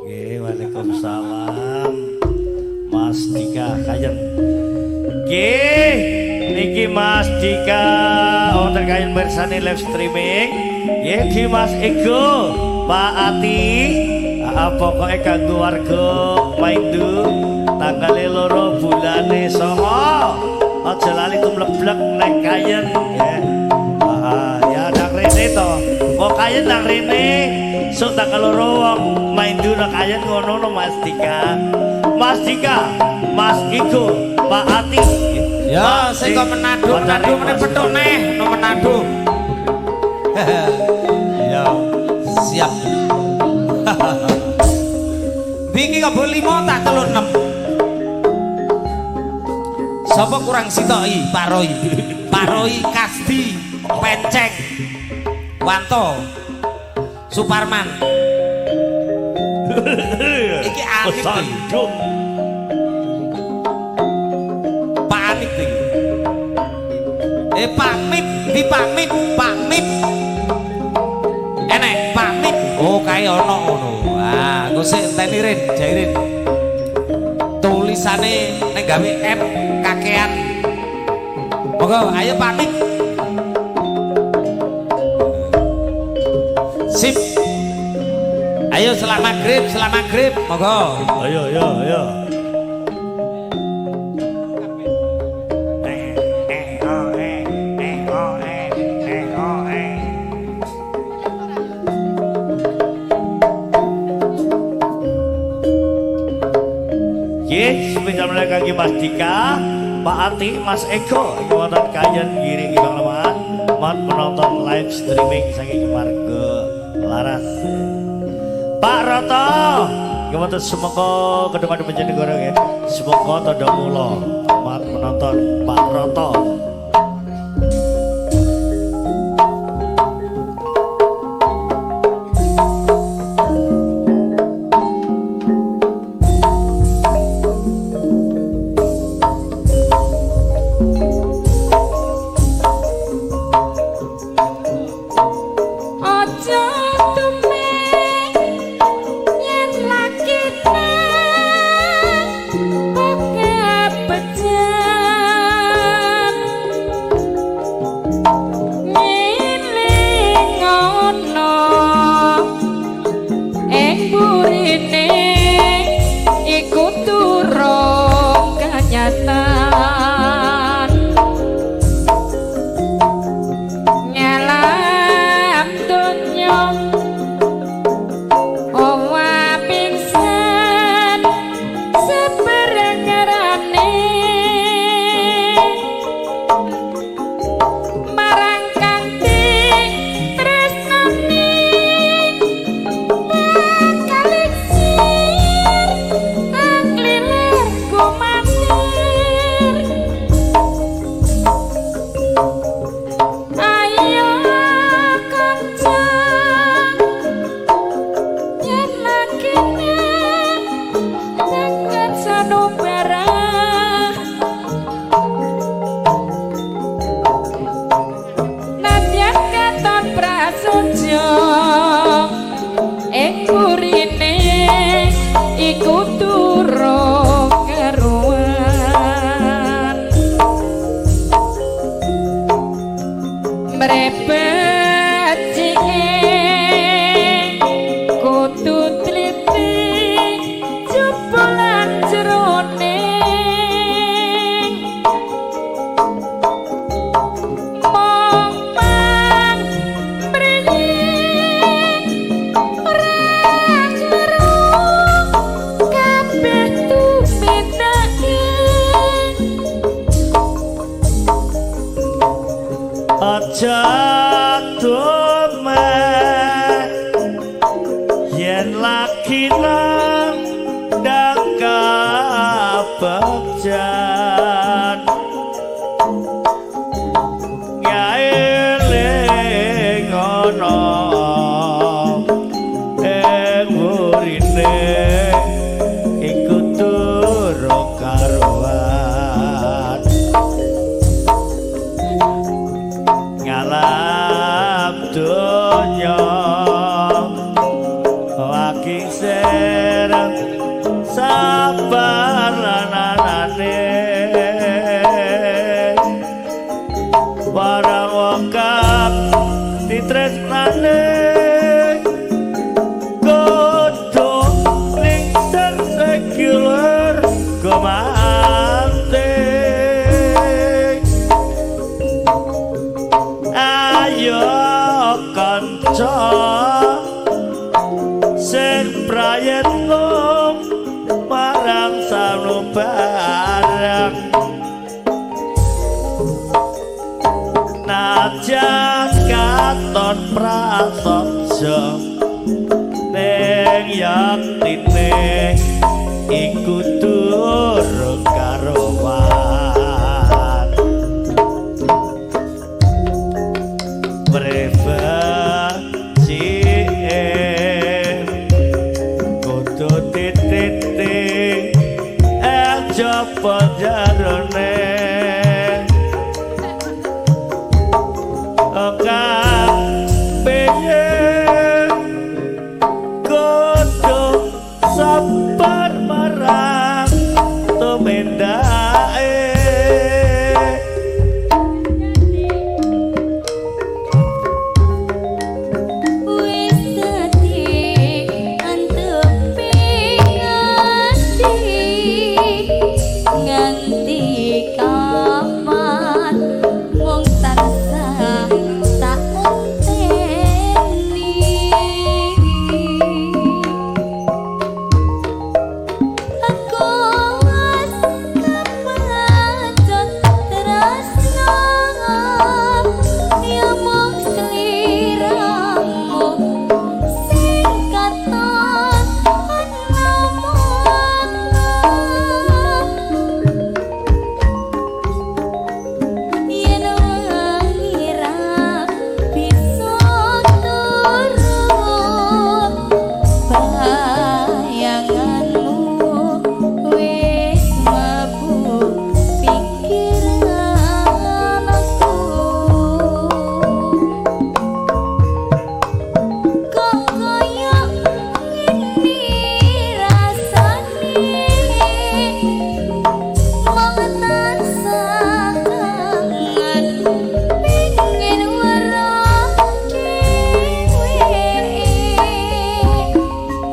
Nggih, waalaikumsalam. Mas Dika Kayen. Nggih, niki Mas Dika wonten Kayen mirsani live streaming. Nggih, di Mas Ego, Pak Ati, pokoke kanggo warga Maindu tanggal 2 bulane Songo. Aja lali tumleblek nek Kayen nggih. Ya nang rene to. Kok Kayen nang rene sok tanggal 2 wong Maindu nang Kayen ngono no Mas Dika. Mas Dika, Mas Iko, Pak Ati. Ya, sing kok Manado meneh petuk neh, no Manado. Ya, siap. Wingi kok 5 tak telur 6. Sapa kurang sitoki, Pak Roy. Pak Roy Kasdi, Penceng, Wanto, Suparman. Iki Anik iki. Pak Anik iki. Pak Mip, di Pak Mip, Pak Mip. Enek Pak Mip. Oh, kae ono ngono. Ah, engko sik enteni Rin, Jairin. Tulisane nek gawe M kakean. Monggo, ayo Pak Mip. Sip. Ayo selamat maghrib, monggo. Ayo. Spesial mereka kaki Mas Dika, Pak Ati, Mas Eko, ini wonten Kayen giring Bang Leman, menonton live streaming saking marga Laras. Pak Roto, gimana semoga kedua menjadi goreng ya, semoga tidak mula, menonton Pak Roto. Donya waking sabar lananane barang wongkap ditresnane kudu ning regular gomanting ayo kanca sing prayitno marang sanubarang najan katon prasaja ning yaktine iku durung karuan privasi kudu titik coba jarone pengen kudu sabar marang tumindake wis dadi antepe nganti kapan wong tansah tak enteni aku wis kepacet tresno ya mung sliramu sing katon yen ngira bisa turun bayanganmu wis mlebu pikiran aku kok kaya ngene rasane mong tansah kangen pengen weruh dhewe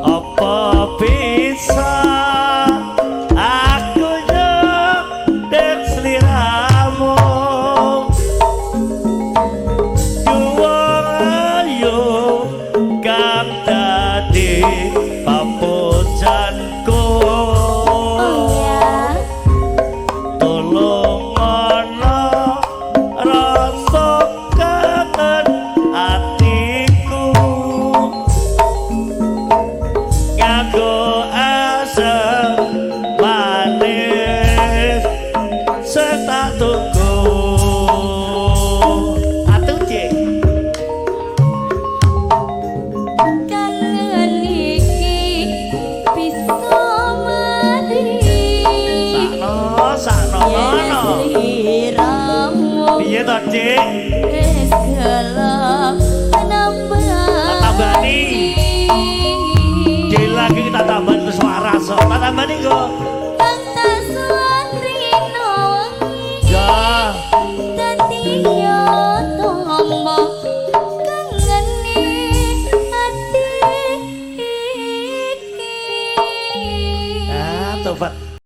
apa bisa aku nyedek sliramu juwang ayo kang dadi papujanku ya tolong ana rasa kangen atiku nganggo asem manis sing tak tunggu atuh cik kangen iki bisa mati sakno yen ngono sliramu piye to cik wis gelem tambani. Cik lagi kita tambahin ke suara so tak tambani kok kang tak suwarino ya dadi yo tombo kangene ati iki tobat